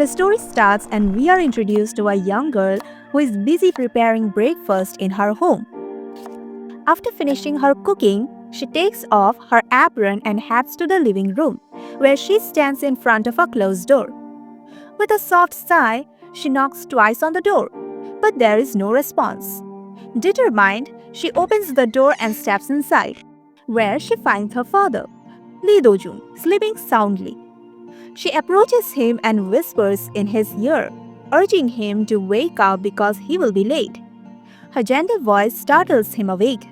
The story starts and we are introduced to a young girl who is busy preparing breakfast in her home. After finishing her cooking, she takes off her apron and heads to the living room, where she stands in front of a closed door. With a soft sigh, she knocks twice on the door, but there is no response. Determined, she opens the door and steps inside, where she finds her father, Lee Do-jun, sleeping soundly. She approaches him and whispers in his ear, urging him to wake up because he will be late. Her gentle voice startles him awake,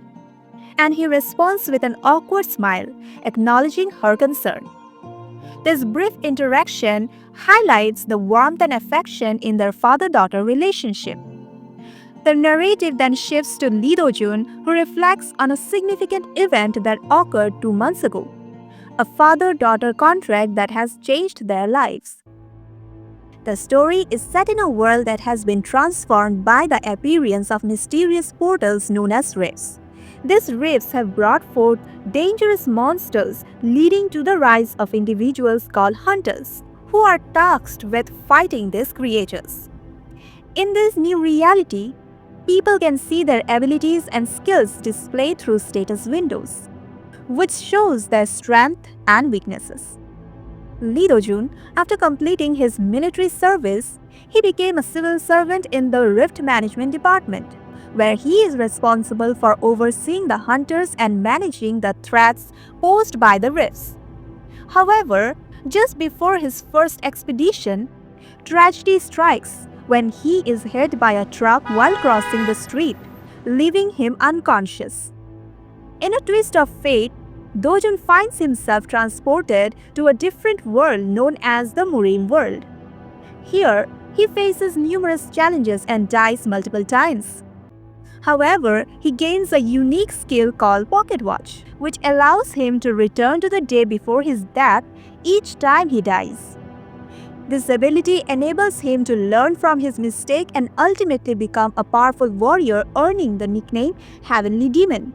and he responds with an awkward smile, acknowledging her concern. This brief interaction highlights the warmth and affection in their father-daughter relationship. The narrative then shifts to Lee Do-jun, who reflects on a significant event that occurred 2 months ago, a father-daughter contract that has changed their lives. The story is set in a world that has been transformed by the appearance of mysterious portals known as rifts. These rifts have brought forth dangerous monsters, leading to the rise of individuals called hunters, who are tasked with fighting these creatures. In this new reality, people can see their abilities and skills displayed through status windows, which shows their strength and weaknesses. Lee Do-jun, after completing his military service, he became a civil servant in the Rift Management Department, where he is responsible for overseeing the hunters and managing the threats posed by the rifts. However, just before his first expedition, tragedy strikes when he is hit by a truck while crossing the street, leaving him unconscious. In a twist of fate, Do-jun finds himself transported to a different world known as the Marine world. Here, he faces numerous challenges and dies multiple times. However, he gains a unique skill called Pocket Watch, which allows him to return to the day before his death each time he dies. This ability enables him to learn from his mistake and ultimately become a powerful warrior, earning the nickname Heavenly Demon.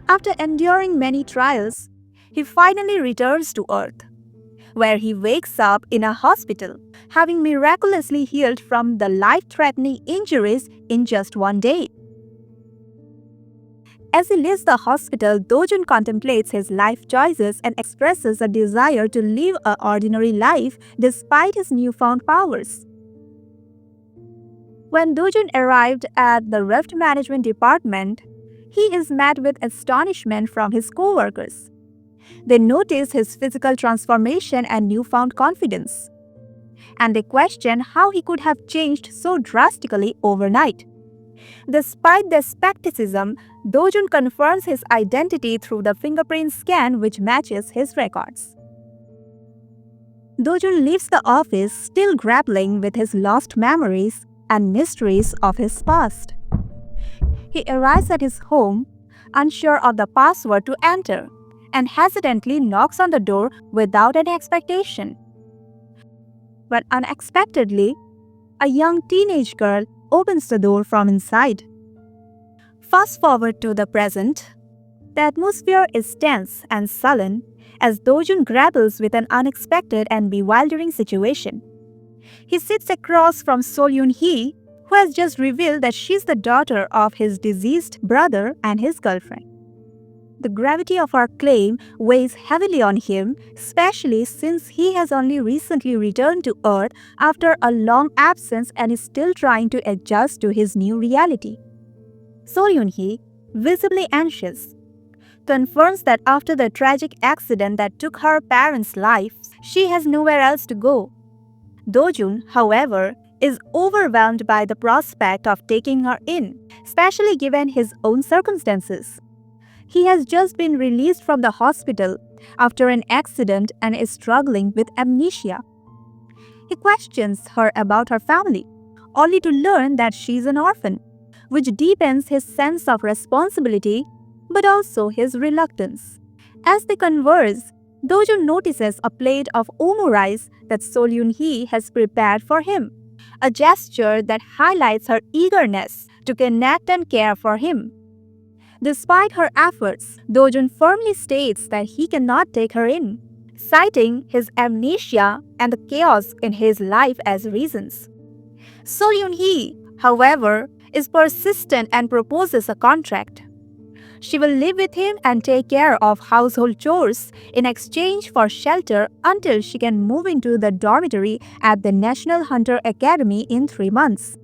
After enduring many trials, he finally returns to Earth, where he wakes up in a hospital, having miraculously healed from the life-threatening injuries in just 1 day. As he leaves the hospital, Do-jun contemplates his life choices and expresses a desire to live an ordinary life despite his newfound powers. When Do-jun arrived at the Rift Management Department, he is met with astonishment from his co-workers. They notice his physical transformation and newfound confidence, and they question how he could have changed so drastically overnight. Despite their skepticism, Do-jun confirms his identity through the fingerprint scan which matches his records. Do-jun leaves the office still grappling with his lost memories and mysteries of his past. He arrives at his home, unsure of the password to enter, and hesitantly knocks on the door without any expectation. But unexpectedly, a young teenage girl opens the door from inside. Fast forward to the present. The atmosphere is tense and sullen as Do-jun grapples with an unexpected and bewildering situation. He sits across from Sol-yoon-hee, who has just revealed that she's the daughter of his deceased brother and his girlfriend. The gravity of her claim weighs heavily on him, especially since he has only recently returned to Earth after a long absence and is still trying to adjust to his new reality. Sol-yoon-hee, visibly anxious, confirms that after the tragic accident that took her parents' lives, she has nowhere else to go. Do-jun, however, is overwhelmed by the prospect of taking her in, especially given his own circumstances. He has just been released from the hospital after an accident and is struggling with amnesia. He questions her about her family, only to learn that she's an orphan, which deepens his sense of responsibility but also his reluctance. As they converse, Do-jun notices a plate of omurice that Sol-yoon-hee has prepared for him, a gesture that highlights her eagerness to connect and care for him. Despite her efforts, Do-jun firmly states that he cannot take her in, citing his amnesia and the chaos in his life as reasons. So Yoon-hee, however, is persistent and proposes a contract. She will live with him and take care of household chores in exchange for shelter until she can move into the dormitory at the National Hunter Academy in 3 months.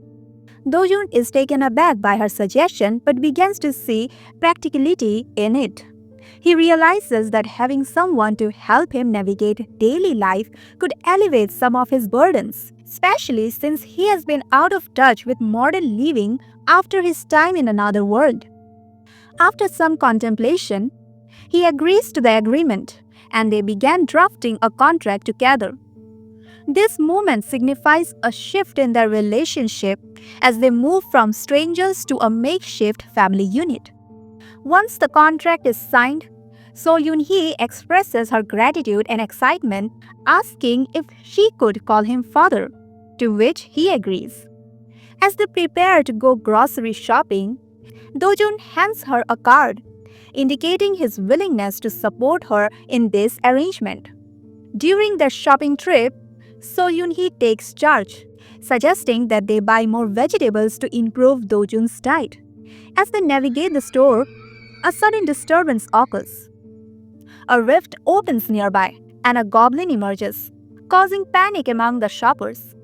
Dojun is taken aback by her suggestion but begins to see practicality in it. He realizes that having someone to help him navigate daily life could alleviate some of his burdens, especially since he has been out of touch with modern living after his time in another world. After some contemplation, he agrees to the agreement, and they began drafting a contract together. This moment signifies a shift in their relationship as they move from strangers to a makeshift family unit. Once the contract is signed, So Yoon-hee expresses her gratitude and excitement, asking if she could call him father, to which he agrees. As they prepare to go grocery shopping, Do-jun hands her a card, indicating his willingness to support her in this arrangement. During their shopping trip, So Yoon-hee takes charge, suggesting that they buy more vegetables to improve Do-jun's diet. As they navigate the store, a sudden disturbance occurs. A rift opens nearby, and a goblin emerges, causing panic among the shoppers.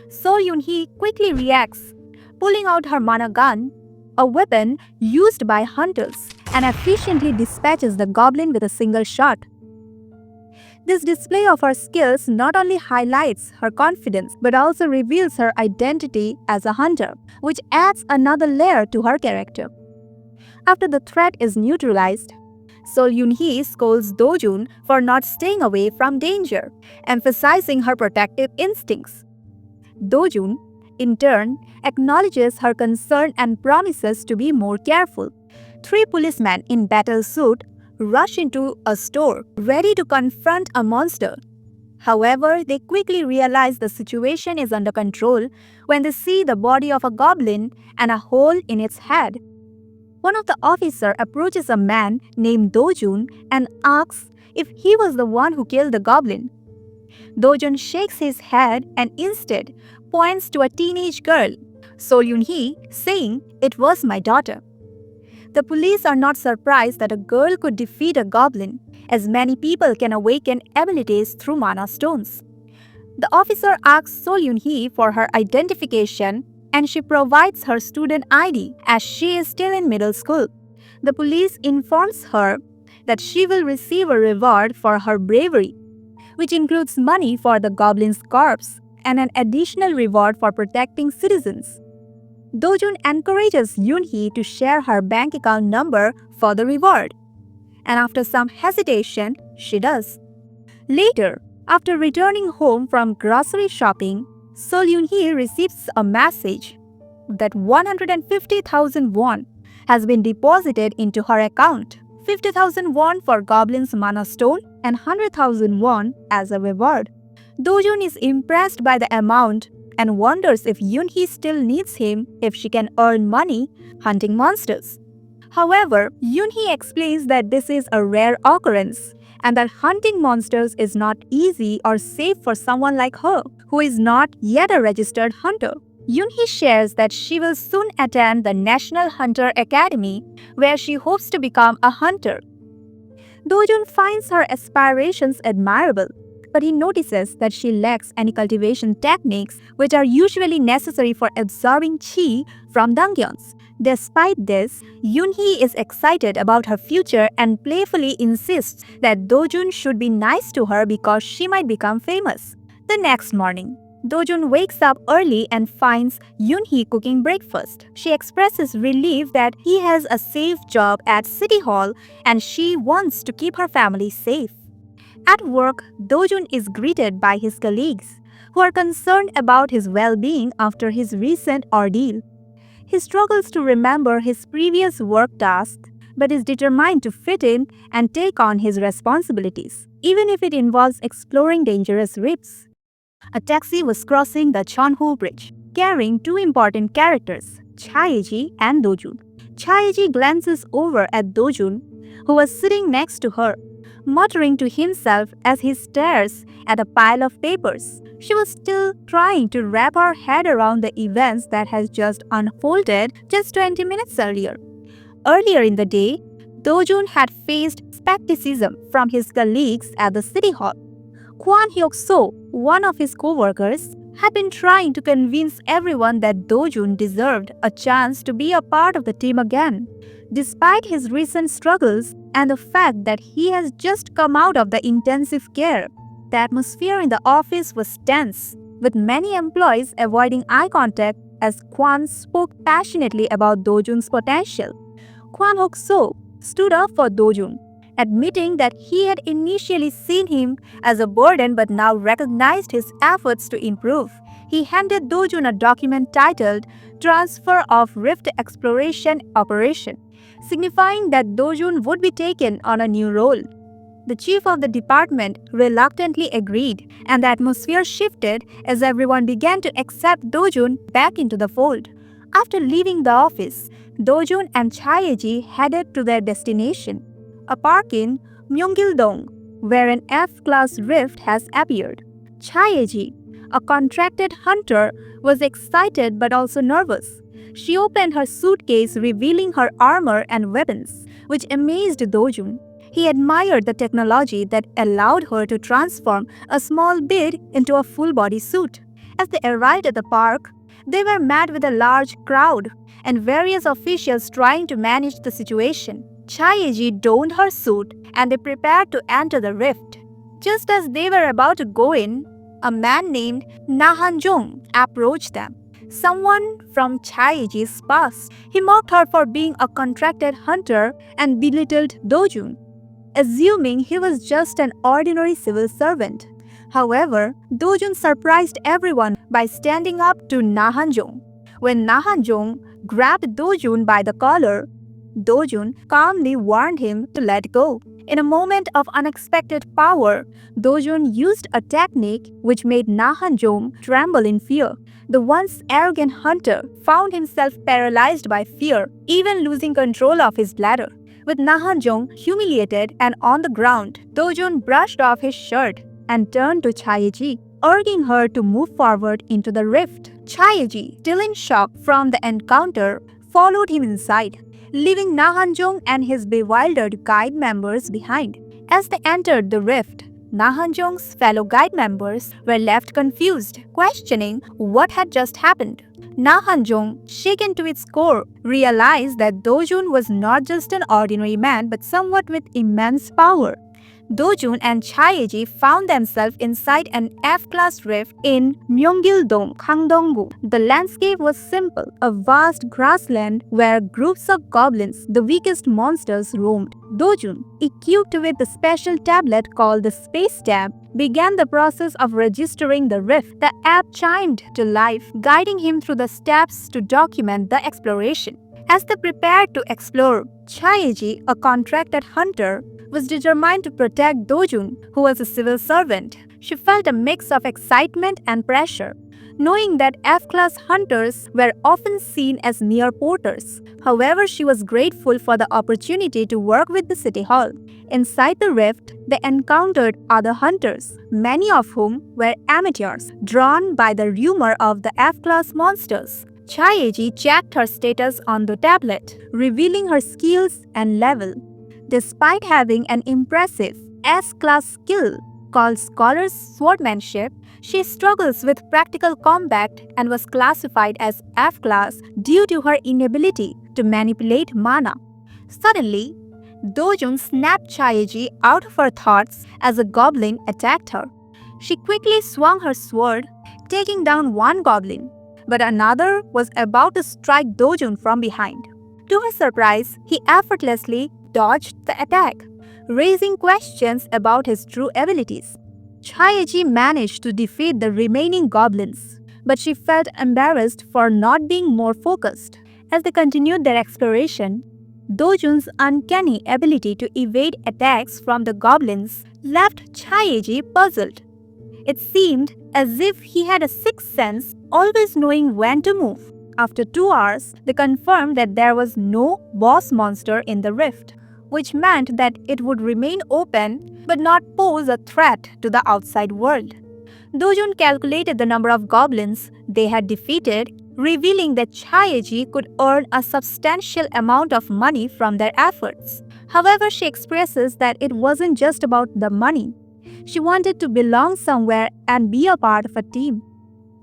So Yoon-hee quickly reacts, pulling out her mana gun, a weapon used by hunters, and efficiently dispatches the goblin with a single shot. This display of her skills not only highlights her confidence but also reveals her identity as a hunter, which adds another layer to her character. After the threat is neutralized, So Yoon-hee scolds Do-jun for not staying away from danger, emphasizing her protective instincts. Do-jun, in turn, acknowledges her concern and promises to be more careful. 3 policemen in battle suit rush into a store, ready to confront a monster. However, they quickly realize the situation is under control when they see the body of a goblin and a hole in its head. One of the officers approaches a man named Do-jun and asks if he was the one who killed the goblin. Do-jun shakes his head and instead points to a teenage girl, So Yoon-hee, saying, "It was my daughter." The police are not surprised that a girl could defeat a goblin, as many people can awaken abilities through mana stones. The officer asks So Yoon-hee for her identification, and she provides her student ID as she is still in middle school. The police informs her that she will receive a reward for her bravery, which includes money for the goblin's corpse and an additional reward for protecting citizens. Do-jun encourages Yoon-hee to share her bank account number for the reward, and after some hesitation, she does. Later, after returning home from grocery shopping, So Yoon-hee receives a message that 150,000 won has been deposited into her account, 50,000 won for Goblin's mana stone and 100,000 won as a reward. Do-jun is impressed by the amount and wonders if Yoon-hee still needs him if she can earn money hunting monsters. However, Yoon-hee explains that this is a rare occurrence and that hunting monsters is not easy or safe for someone like her, who is not yet a registered hunter. Yoon-hee shares that she will soon attend the National Hunter Academy, where she hopes to become a hunter. Do-jun finds her aspirations admirable, but he notices that she lacks any cultivation techniques which are usually necessary for absorbing chi from dungeons. Despite this, Yoon-hee is excited about her future and playfully insists that Do-jun should be nice to her because she might become famous. The next morning, Do-jun wakes up early and finds Yoon-hee cooking breakfast. She expresses relief that he has a safe job at City Hall and she wants to keep her family safe. At work, Do-jun is greeted by his colleagues, who are concerned about his well-being after his recent ordeal. He struggles to remember his previous work tasks, but is determined to fit in and take on his responsibilities, even if it involves exploring dangerous rifts. A taxi was crossing the Cheonho Bridge, carrying 2 important characters, Chaeji and Do-jun. Chaeji glances over at Do-jun, who was sitting next to her. muttering to himself as he stares at a pile of papers. She was still trying to wrap her head around the events that had just unfolded just 20 minutes earlier. Earlier in the day, Dojun had faced skepticism from his colleagues at the city hall. Kwon Hyuk-so, one of his co-workers, had been trying to convince everyone that Dojun deserved a chance to be a part of the team again. Despite his recent struggles and the fact that he has just come out of the intensive care, the atmosphere in the office was tense, with many employees avoiding eye contact as Kwon spoke passionately about Dojun's potential. Kwon Hyuk-so stood up for Dojun, admitting that he had initially seen him as a burden but now recognized his efforts to improve. He handed Dojun a document titled Transfer of Rift Exploration Operation, signifying that Dojun would be taken on a new role. The chief of the department reluctantly agreed, and the atmosphere shifted as everyone began to accept Dojun back into the fold. After leaving the office, Dojun and Chaeji headed to their destination, a park in Myeongil-dong, where an F-class rift has appeared. Chaeji, a contracted hunter, was excited but also nervous. She opened her suitcase, revealing her armor and weapons, which amazed Dojun. He admired the technology that allowed her to transform a small bit into a full-body suit. As they arrived at the park, they were met with a large crowd and various officials trying to manage the situation. Chaeji donned her suit and they prepared to enter the rift. Just as they were about to go in, a man named Nahanjong approached them. Someone from Chaeji's past. He mocked her for being a contracted hunter and belittled Dojun, assuming he was just an ordinary civil servant. However, Dojun surprised everyone by standing up to Nahanjong. When Nahanjong grabbed Dojun by the collar, Dojun calmly warned him to let go. In a moment of unexpected power, Dojun used a technique which made Nahanjong tremble in fear. The once arrogant hunter found himself paralyzed by fear, even losing control of his bladder. With Nahanjong humiliated and on the ground, Dojun brushed off his shirt and turned to Chaeji, urging her to move forward into the rift. Chaeji, still in shock from the encounter, followed him inside, leaving Nahanjong and his bewildered guide members behind. As they entered the rift, Nahanjong's fellow guide members were left confused, questioning what had just happened. Nahanjong, shaken to its core, realized that Dojun was not just an ordinary man but someone with immense power. Dojun and Chaeji found themselves inside an F-class rift in Myeongil-dong, Gangdong-gu. The landscape was simple, a vast grassland where groups of goblins, the weakest monsters, roamed. Dojun, equipped with the special tablet called the Space Tab, began the process of registering the rift. The app chimed to life, guiding him through the steps to document the exploration. As they prepared to explore, Chaeji, a contracted hunter, was determined to protect Dojun, who was a civil servant. She felt a mix of excitement and pressure, knowing that F-class hunters were often seen as mere porters. However, she was grateful for the opportunity to work with the city hall. Inside the rift, they encountered other hunters, many of whom were amateurs, drawn by the rumor of the F-class monsters. Chaeji checked her status on the tablet, revealing her skills and level. Despite having an impressive S-class skill called Scholar's Swordsmanship, she struggles with practical combat and was classified as F-class due to her inability to manipulate mana. Suddenly, Dojun snapped Chaeji out of her thoughts as a goblin attacked her. She quickly swung her sword, taking down one goblin, but another was about to strike Dojun from behind. To her surprise, he effortlessly dodged the attack, raising questions about his true abilities. Chaeji managed to defeat the remaining goblins, but she felt embarrassed for not being more focused. As they continued their exploration, Dojun's uncanny ability to evade attacks from the goblins left Chaeji puzzled. It seemed as if he had a sixth sense, always knowing when to move. After 2 hours, they confirmed that there was no boss monster in the rift. which meant that it would remain open but not pose a threat to the outside world. Dojun calculated the number of goblins they had defeated, revealing that Chaeji could earn a substantial amount of money from their efforts. However, she expresses that it wasn't just about the money. She wanted to belong somewhere and be a part of a team.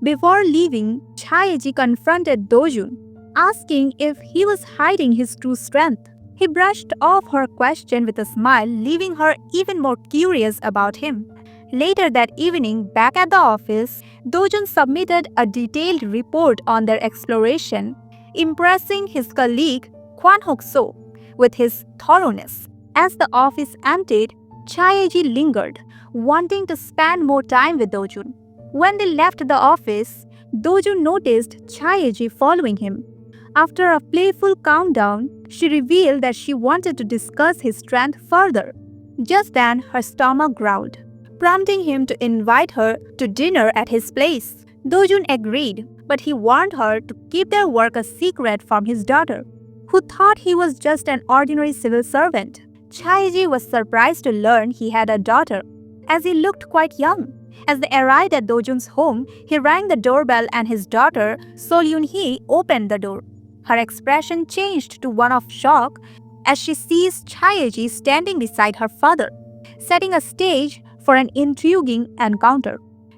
Before leaving, Chaeji confronted Dojun, asking if he was hiding his true strength. He brushed off her question with a smile, leaving her even more curious about him. Later that evening, back at the office, Dojun submitted a detailed report on their exploration, impressing his colleague Kwan Hok-so with his thoroughness. As the office emptied, Chaeji lingered, wanting to spend more time with Dojun. When they left the office, Dojun noticed Chaeji following him. After a playful countdown, she revealed that she wanted to discuss his strength further. Just then, her stomach growled, prompting him to invite her to dinner at his place. Dojun agreed, but he warned her to keep their work a secret from his daughter, who thought he was just an ordinary civil servant. Chaeji was surprised to learn he had a daughter, as he looked quite young. As they arrived at Dojun's home, he rang the doorbell and his daughter, Sol Yun-hee, opened the door. Her expression changed to one of shock as she sees Chaeji standing beside her father, setting a stage for an intriguing encounter.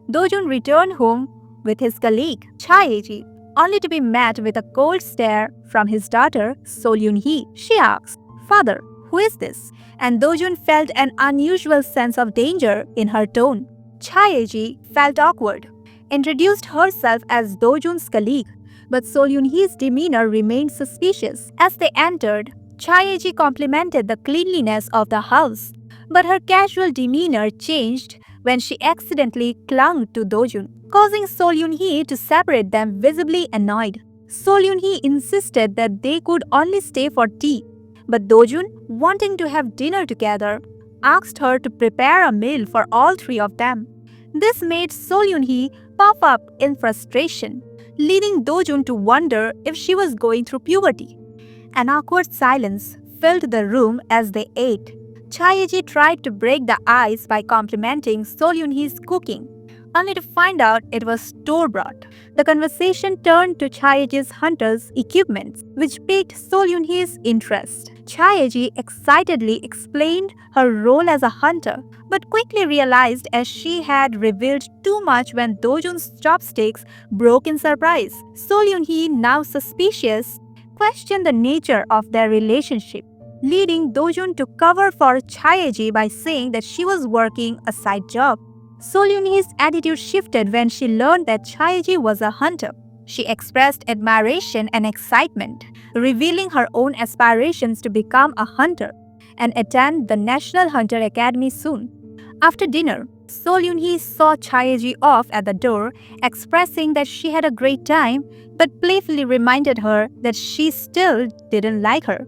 Dojun returned home with his colleague, Chaeji, only to be met with a cold stare from his daughter, Sol Yun-hee. She asked, "Father, who is this?" And Dojun felt an unusual sense of danger in her tone. Chaeji felt awkward, introduced herself as Dojun's colleague, but Sol Yun-hee's demeanor remained suspicious. As they entered, Chaeji complimented the cleanliness of the house, but her casual demeanor changed when she accidentally clung to Dojun, causing Sol Yun-hee to separate them, visibly annoyed. Sol Yun-hee insisted that they could only stay for tea, but Dojun, wanting to have dinner together, asked her to prepare a meal for all three of them. This made Sol Yun-hee puff up in frustration, leading Dojun to wonder if she was going through puberty. An awkward silence filled the room as they ate. Chaeji tried to break the ice by complimenting Sol Yun-hee's cooking, only to find out it was store-bought. The conversation turned to Chaeji's hunter's equipment, which piqued Sol Yun-hee's interest. Chaeji excitedly explained her role as a hunter, but quickly realized as she had revealed too much when Dojun's chopsticks broke in surprise. Sol Yun-hee, now suspicious, questioned the nature of their relationship, leading Dojun to cover for Chaeji by saying that she was working a side job. Sol Yun-hee's attitude shifted when she learned that Chaeji was a hunter. She expressed admiration and excitement, revealing her own aspirations to become a hunter and attend the National Hunter Academy soon. After dinner, Sol Yun-hee saw Chaeji off at the door, expressing that she had a great time, but playfully reminded her that she still didn't like her.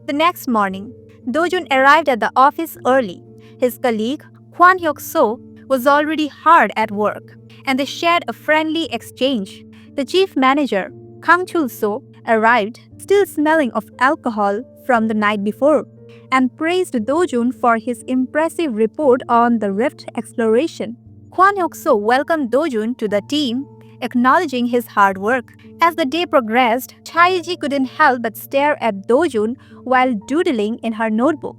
The next morning, Dojun arrived at the office early. His colleague, Kwan Hyuk-so, was already hard at work, and they shared a friendly exchange. The chief manager, Kang Chul-so, arrived, still smelling of alcohol from the night before, and praised Dojun for his impressive report on the rift exploration. Kwan Hyuk-so welcomed Dojun to the team, acknowledging his hard work. As the day progressed, Chaeji couldn't help but stare at Dojun while doodling in her notebook.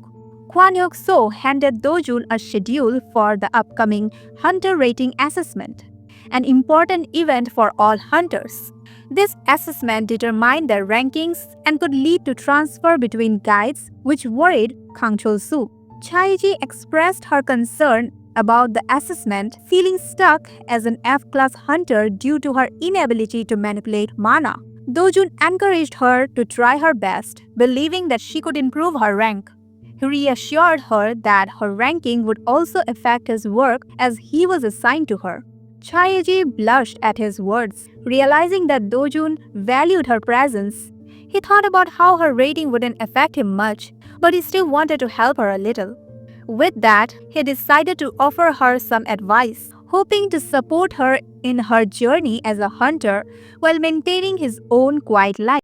Kwan Hyuk-so handed Dojun a schedule for the upcoming Hunter Rating Assessment, an important event for all hunters. This assessment determined their rankings and could lead to transfer between guides, which worried Kang Chul-soo. Chaeji expressed her concern about the assessment, feeling stuck as an F-class hunter due to her inability to manipulate mana. Dojun encouraged her to try her best, believing that she could improve her rank. He reassured her that her ranking would also affect his work as he was assigned to her. Chaeji blushed at his words, realizing that Dojun valued her presence. He thought about how her rating wouldn't affect him much, but he still wanted to help her a little. With that, he decided to offer her some advice, hoping to support her in her journey as a hunter while maintaining his own quiet life.